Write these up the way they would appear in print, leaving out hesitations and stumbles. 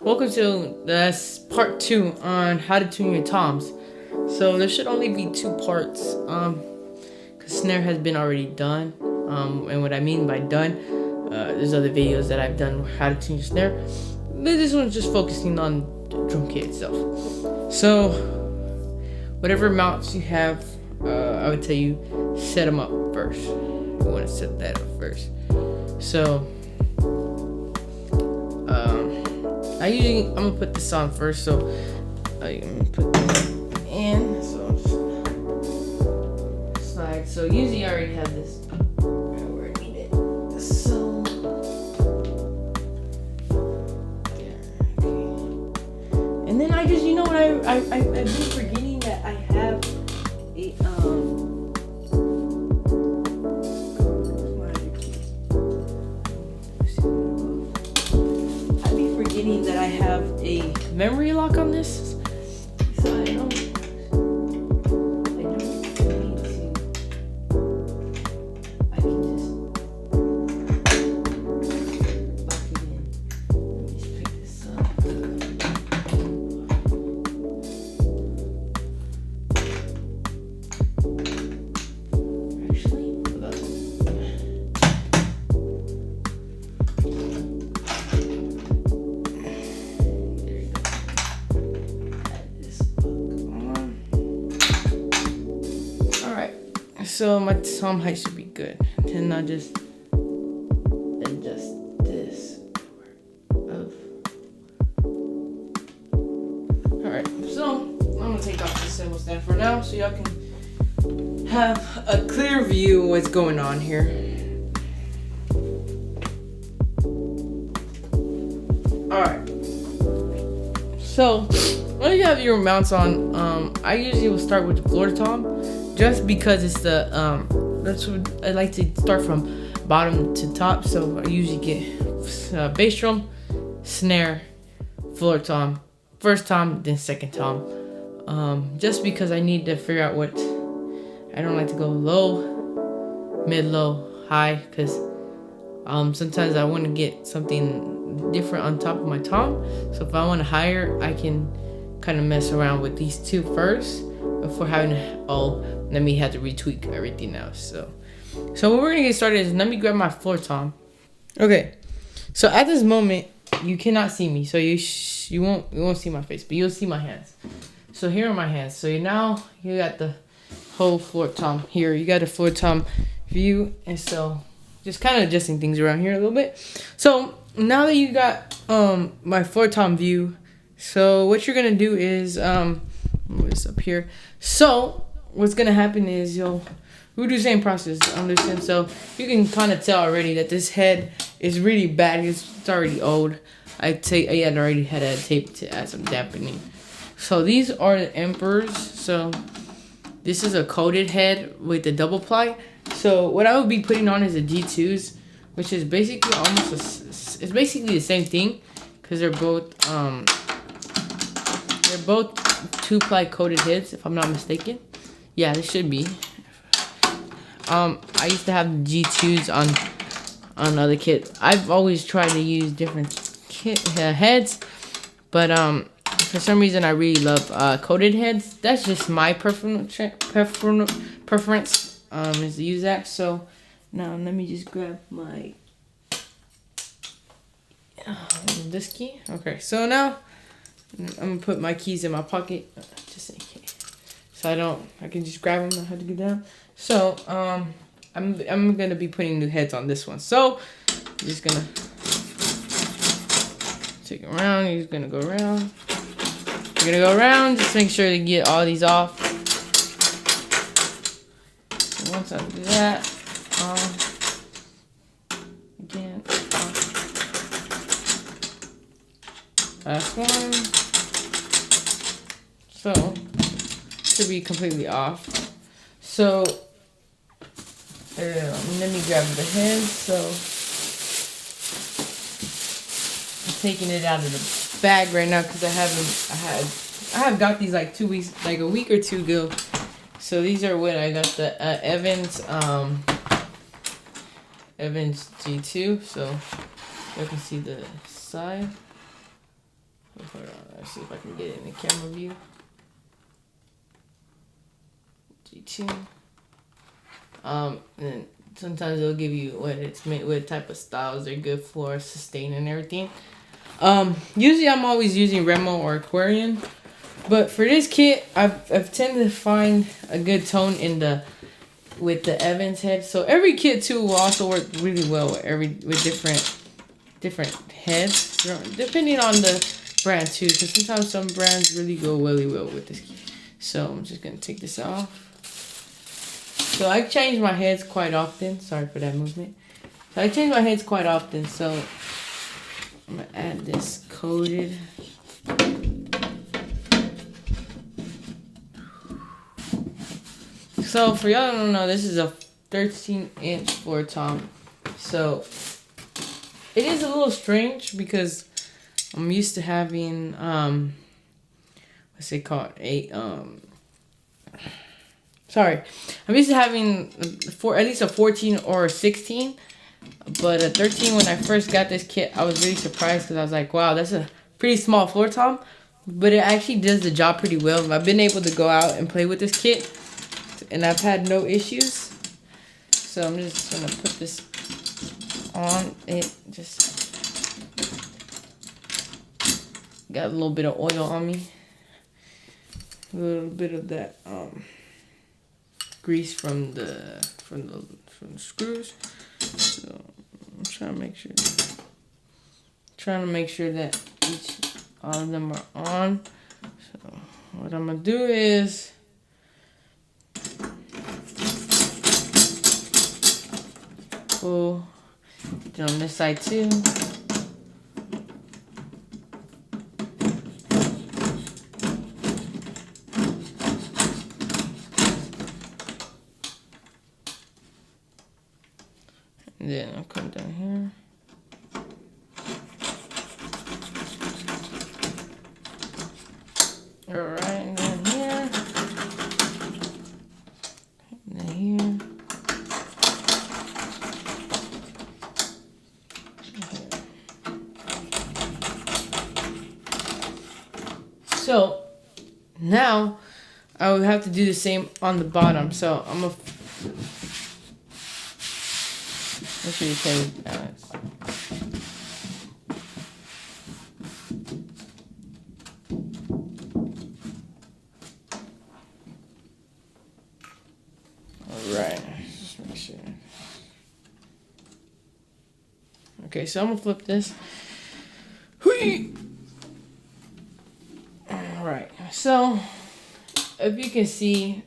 welcome to this part 2 on how to tune your toms. So there should only be 2 parts, because snare has been already done, and what I mean by done, there's other videos that I've done how to tune your snare, but this one's just focusing on the drum kit itself. So whatever mounts you have, I would tell you set them up first. You want to set that up first. So I'm gonna put this on first, so I'm gonna put this in. So slide. So usually I already have this where I need it. So yeah, okay. And then I just, you know what, I've been forgetting that I have a that I have a memory lock on this, so I don't need to. I can just lock it in. Let me just pick this up. Actually, hold on. So my tom height should be good. And I'll just adjust this. Alright, so I'm gonna take off the cymbal stand for now so y'all can have a clear view of what's going on here. Alright. So when you have your mounts on, I usually will start with the floor tom. Just because it's the that's what I like to start from bottom to top. So I usually get bass drum, snare, floor tom, first tom, then second tom. Just because I need to figure out what I don't like to go low, mid, low, high, because sometimes I want to get something different on top of my tom. So if I want higher, I can kind of mess around with these 2 first before having let me have to retweak everything else. So what we're gonna get started is, let me grab my floor tom. Okay, so at this moment you cannot see me, so you won't see my face, but you'll see my hands. So here are my hands. So now you got the whole floor tom here. You got a floor tom view, and so just kind of adjusting things around here a little bit. So now that you got my floor tom view, so what you're gonna do is move this up here. So what's gonna happen is we'll do the same process on this end. So you can kind of tell already that this head is really bad. It's already old. I had already had a tape to add some dampening. So these are the Emperors. So this is a coated head with the double ply. So what I would be putting on is a G2s, which is basically it's basically the same thing, because they're both 2-ply coated heads, if I'm not mistaken. Yeah, this should be. I used to have G2s on other kits. I've always tried to use different heads, but for some reason I really love coated heads. That's just my preference is to use that. So now let me just grab my this key. Okay, so now I'm gonna put my keys in my pocket, just in case, so I can just grab them. I have to get down. So I'm gonna be putting new heads on this one. So you're just gonna take it around. You're just gonna go around. You're gonna go around. Just make sure to get all these off. And once I do that, again, last one. So should be completely off. So let me grab the head. So I'm taking it out of the bag right now because I have got these like 2 weeks, like a week or 2 ago. So these are what I got, the Evans G2. So you can see the side. Hold on, let's see if I can get it in the camera view. G2. And sometimes they'll give you what it's made, what type of styles they're good for, sustain and everything. Usually I'm always using Remo or Aquarian, but for this kit, I've tended to find a good tone with the Evans head. So every kit too will also work really well with different heads, depending on the brand too, because sometimes some brands really go really well with this kit. So I'm just gonna take this off. So I change my heads quite often. Sorry for that movement. So I change my heads quite often. So I'm gonna add this coated. So for y'all who don't know, this is a 13-inch floor tom. So it is a little strange because I'm used to having what's it called? I'm used to having at least a 14 or a 16, but a 13. When I first got this kit, I was really surprised because I was like, wow, that's a pretty small floor tom, but it actually does the job pretty well. I've been able to go out and play with this kit, and I've had no issues. So I'm just gonna put this on. It just got a little bit of oil on me, a little bit of that grease from the screws. So I'm trying to make sure that all of them are on. So what I'm gonna do is pull it on this side too. And then I'll come down here. Alright, and then here. And then here. So now I would have to do the same on the bottom. So I'm gonna make sure you say alright. Just make sure. Okay, so I'm gonna flip this. Whee! Alright, so if you can see,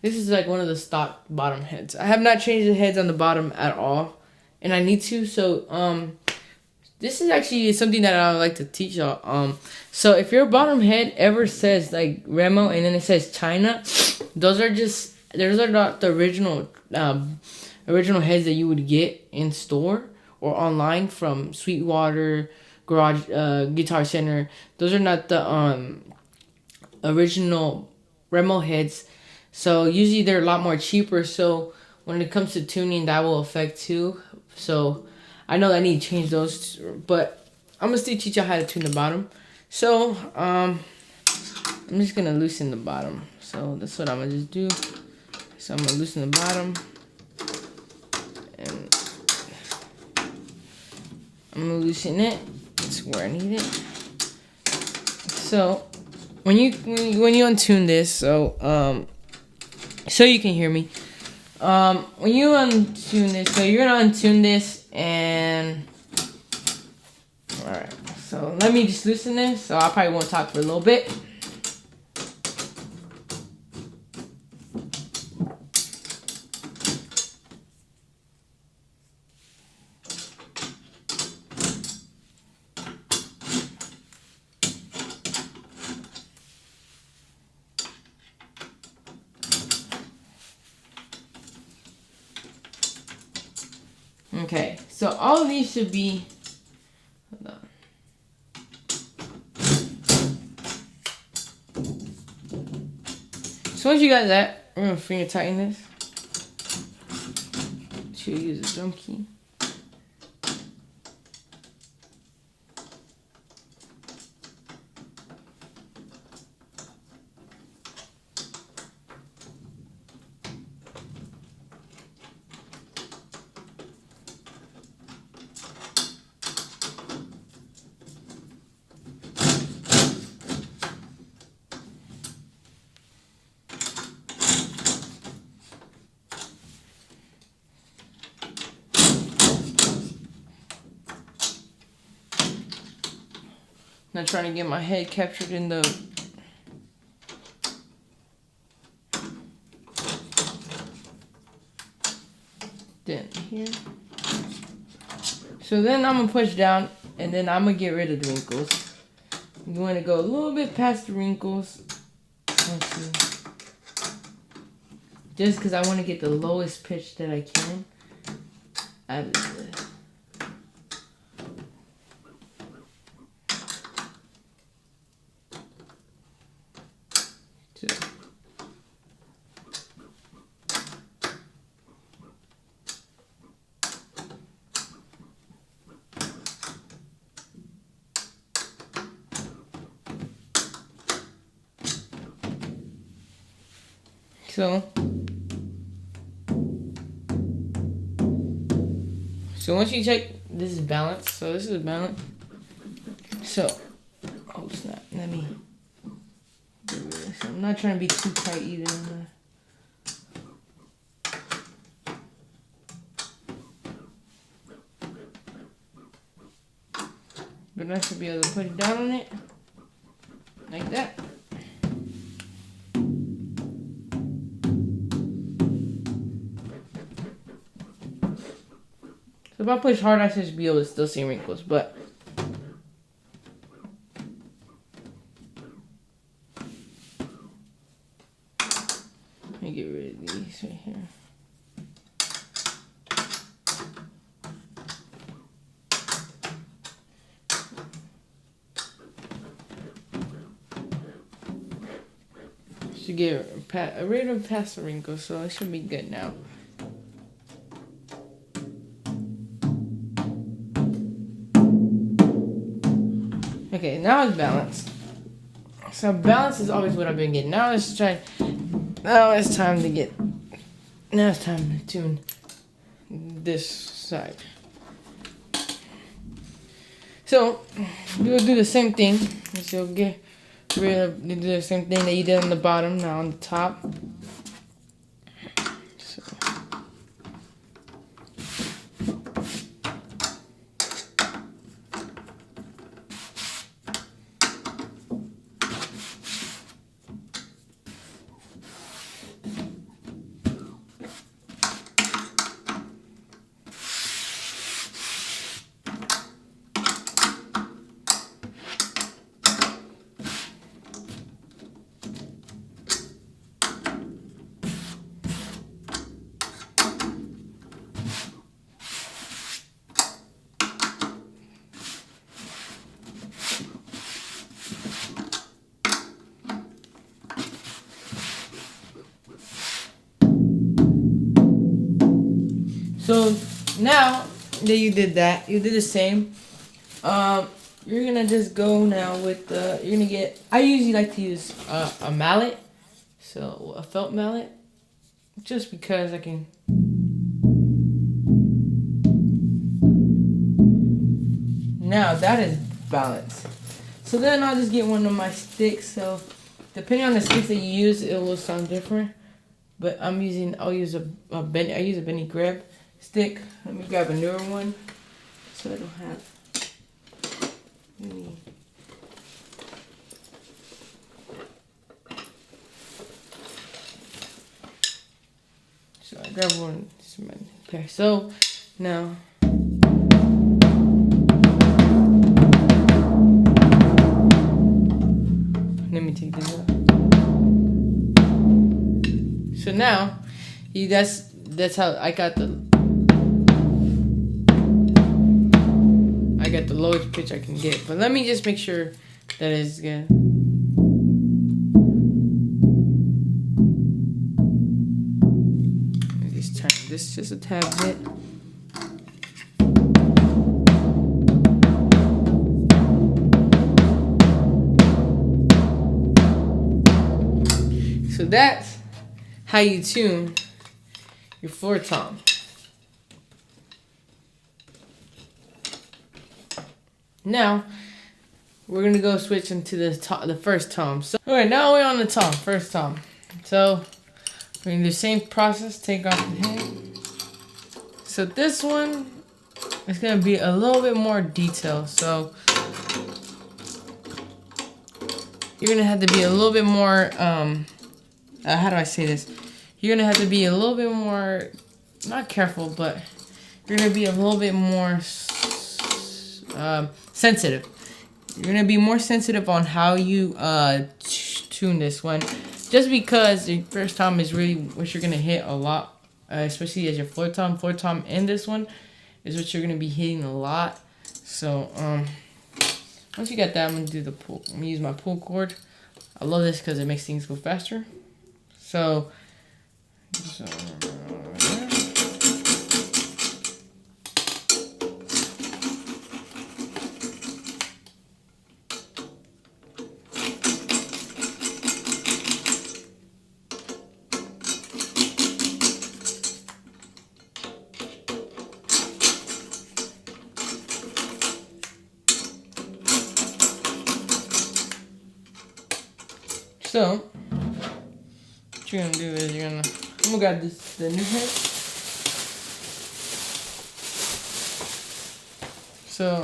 this is like one of the stock bottom heads. I have not changed the heads on the bottom at all, and I need to. So this is actually something that I would like to teach y'all. So if your bottom head ever says like Remo and then it says China, those are not the original heads that you would get in store or online from Sweetwater, Garage, Guitar Center. Those are not the original Remo heads. So usually they're a lot more cheaper. So when it comes to tuning, that will affect too. So I know that I need to change those, but I'm gonna still teach you how to tune the bottom. So I'm just gonna loosen the bottom. So that's what I'm gonna just do. So I'm gonna loosen the bottom, and I'm gonna loosen it. It's where I need it. So when you untune this, so you can hear me. When you untune this, so you're gonna untune this, and alright, so let me just loosen this. So I probably won't talk for a little bit. Okay, so all of these should be, hold on. So once you got that, we're gonna finger tighten this. Should use a drum key. not trying to get my head captured in the dent here. So then I'm gonna push down, and then I'm gonna get rid of the wrinkles. You want to go a little bit past the wrinkles. Let's see. Just because I want to get the lowest pitch that I can out of this. So once you check, this is balanced. So this is balanced. So, oh snap, let me get rid of this. I'm not trying to be too tight either. But I should be able to put it down on it, like that. So if I push hard, I should be able to still see wrinkles, but let me get rid of these right here. Should get rid of past the wrinkles, so it should be good now. Okay, now it's balanced. So balance is always what I've been getting. Now it's time to tune this side. So you'll do the same thing. So you'll get rid of, you do the same thing that you did on the bottom, now on the top. So now that you did that, you did the same. You're gonna just go now with you're gonna get. I usually like to use a mallet, so a felt mallet, just because I can. Now that is balanced. So then I'll just get one of my sticks. So depending on the sticks that you use, it will sound different. But I'll use a Benny greb stick. Let me grab a newer one so I don't have any. So I grab one. Okay, so now let me take this out. So now that's how I got the lowest pitch I can get. But let me just make sure that it's good. Let me just turn this just a tad bit. So that's how you tune your floor tom. Now we're gonna go switch into the first tom. So all right, now we're on the tom, first tom. So we're gonna do the same process. Take off the head. So this one is gonna be a little bit more detailed. So you're gonna have to be a little bit more, how do I say this? You're gonna have to be a little bit more, not careful, but you're gonna be a little bit more sensitive. You're gonna be more sensitive on how you tune this one, just because the first tom is really what you're gonna hit a lot, especially as your floor tom. Floor tom in this one is what you're gonna be hitting a lot. So once you got that, I'm gonna do the pull. I'm gonna use my pull cord. I love this because it makes things go faster. So So, what you're gonna do is I'm gonna grab the new head. So,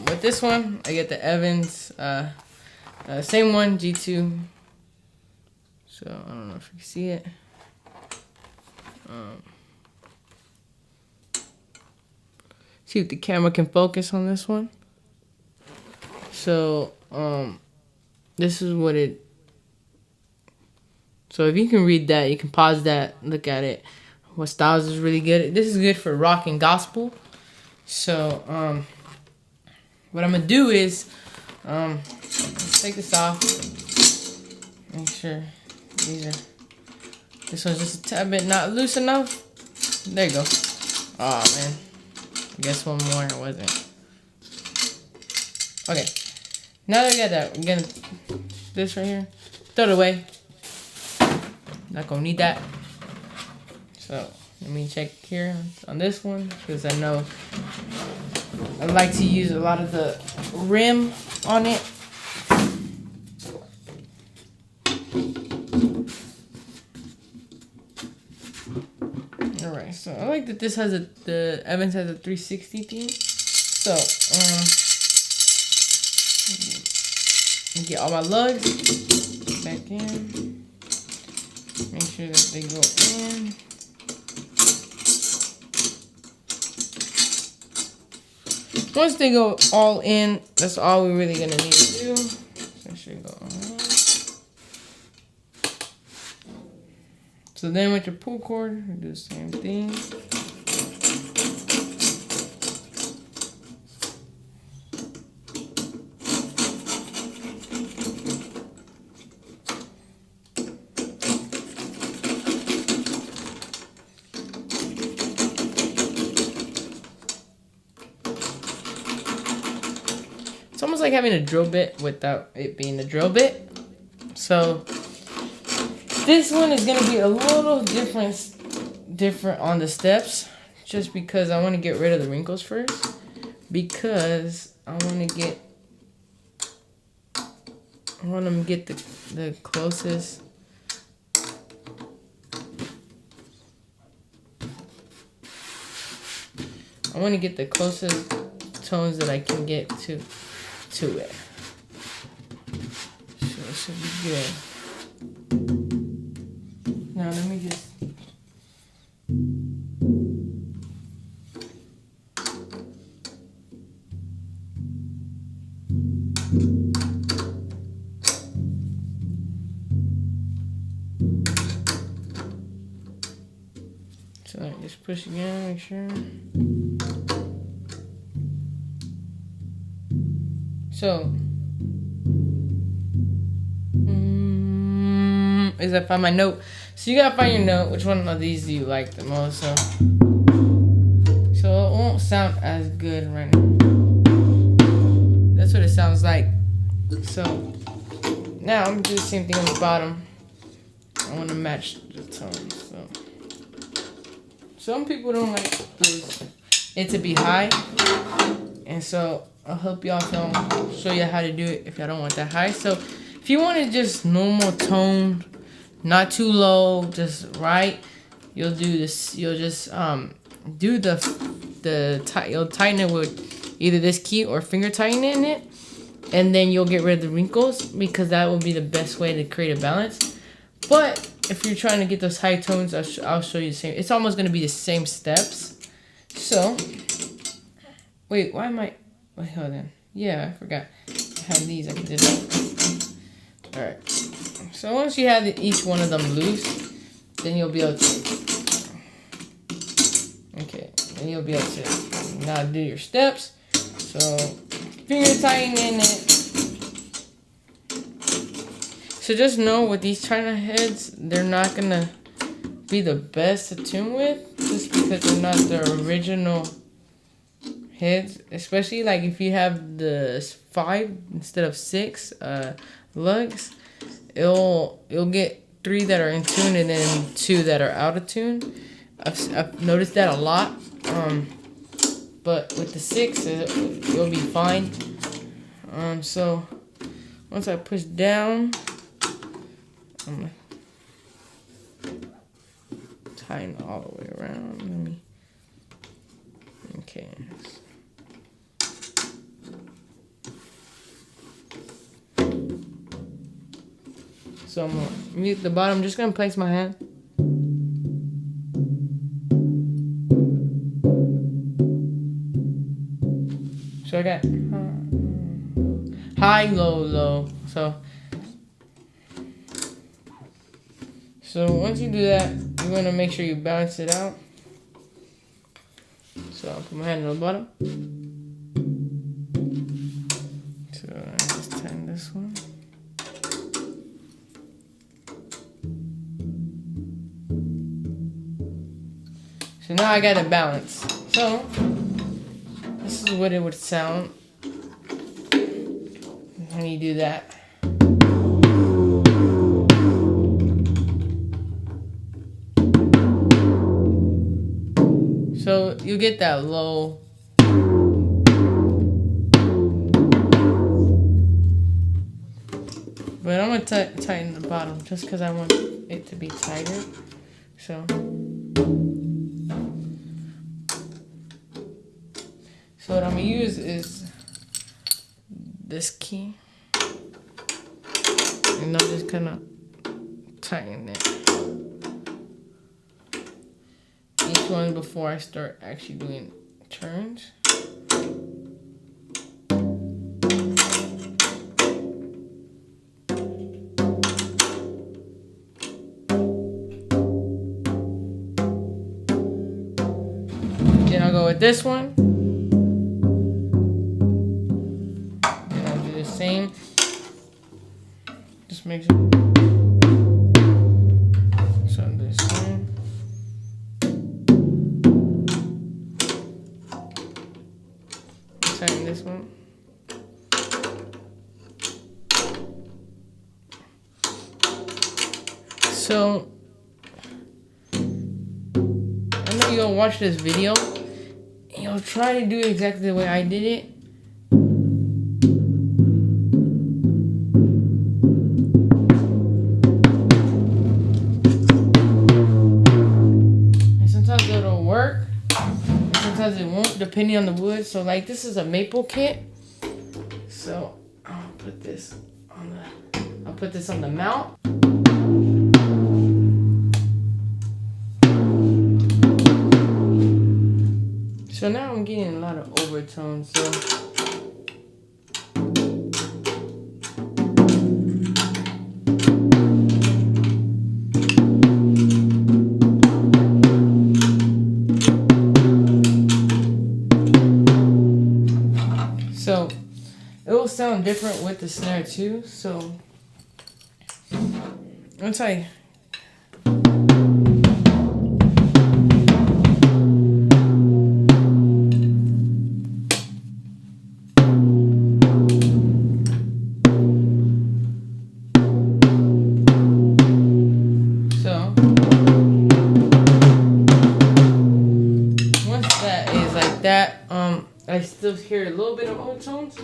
with this one, I get the Evans, same one, G2. So, I don't know if you can see it. See if the camera can focus on this one. So, this is what it. So if you can read that, you can pause that, look at it. What styles is really good. This is good for rock and gospel. So what I'm gonna do is take this off. Make sure this one's just a tad bit not loose enough. There you go. Oh man. I guess one more it wasn't. Okay. Now that we got that, we're gonna this right here. Throw it away. Not gonna need that. So let me check here on this one, because I know I like to use a lot of the rim on it. All right, so I like that this has the Evans has a 360 theme. So let me get all my lugs back in. Make sure that they go in. Once they go all in, that's all we're really gonna need to do. That should go on. So then with your pull cord, we do the same thing. It's almost like having a drill bit without it being a drill bit. So this one is gonna be a little different on the steps, just because I want to get rid of the wrinkles first, because I want to get the closest. I want to get the closest tones that I can get to it. So it should be good. Now let me just so just push again, make sure. So, is I find my note. So you gotta find your note. Which one of these do you like the most? So it won't sound as good right now. That's what it sounds like. So now I'm gonna do the same thing on the bottom. I want to match the tones. So some people don't like it to be high, and so I'll help y'all show you how to do it if y'all don't want that high. So if you want it just normal tone, not too low, just right, you'll do this. You'll just do you'll tighten it with either this key or finger tightening it. and then you'll get rid of the wrinkles, because that will be the best way to create a balance. But if you're trying to get those high tones, I'll show you the same. It's almost going to be the same steps. So, wait, why am I... Wait, hold on. Yeah, I forgot. I have these. I can do that. Alright. So once you have each one of them loose, then you'll be able to... Okay. Then you'll be able to now do your steps. So, finger tightening it. So just know with these China heads, they're not going to be the best to tune with, just because they're not the original heads. Especially like if you have the 5 instead of 6 lugs, you'll get 3 that are in tune and then 2 that are out of tune. I've noticed that a lot. But with the 6, you'll be fine. So once I push down, I'm gonna tighten all the way around. Okay. So I'm gonna mute the bottom. I'm just gonna place my hand. So I got high, low, low. So once you do that, you're gonna make sure you balance it out. So I'll put my hand on the bottom. So I just tighten this one. So now I got a balance. So this is what it would sound when you do that. So you get that low. But I'm going to tighten the bottom just because I want it to be tighter. So what I'm going to use is this key. And I'm just kind of tighten it. Each one before I start actually doing turns. Then I'll go with this one. And I'll do the same. Just make sure. So I'll do the same. Tighten this one. So I know you'll watch this video and you'll try to do it exactly the way I did it. And sometimes it'll work. Sometimes it won't, depending on the wood. So like this is a maple kit. So I'll put this on the mount. So now I'm getting a lot of overtones. So it will sound different with the snare too. So once I I still hear a little bit of overtones.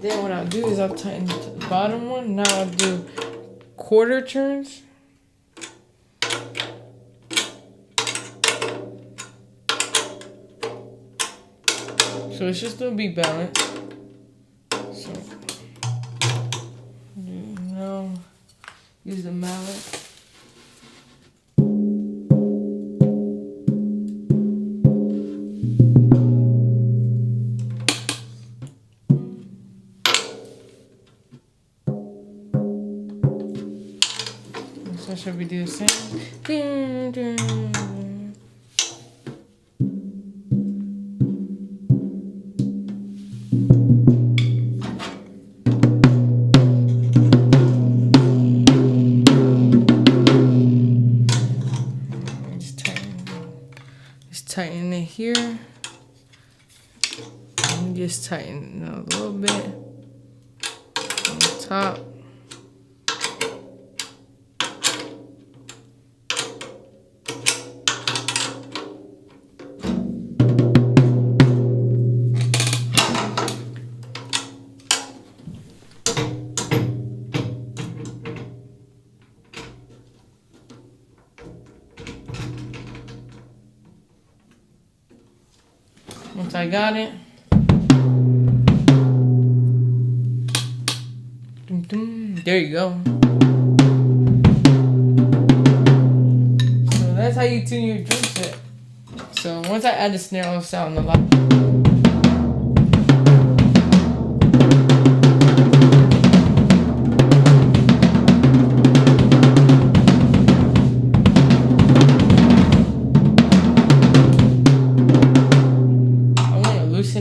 Then what I'll do is I'll tighten the bottom one. Now I'll do quarter turns. So it should still be balanced. So should we do the same? Dun, dun. Tighten it here. And just tighten it a little bit on the top. Once I got it, there you go. So that's how you tune your drum set. So once I add the snare, it'll sound a lot.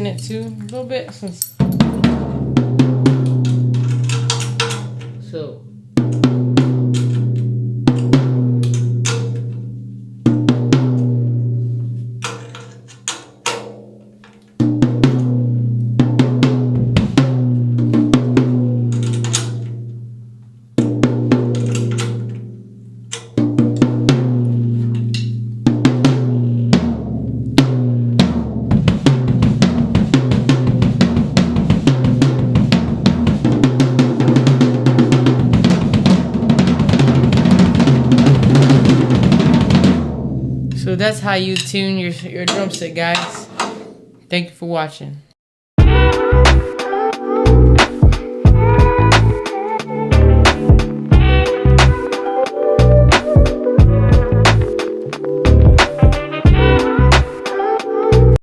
It too a little bit since so So that's how you tune your drum set, guys. Thank you for watching.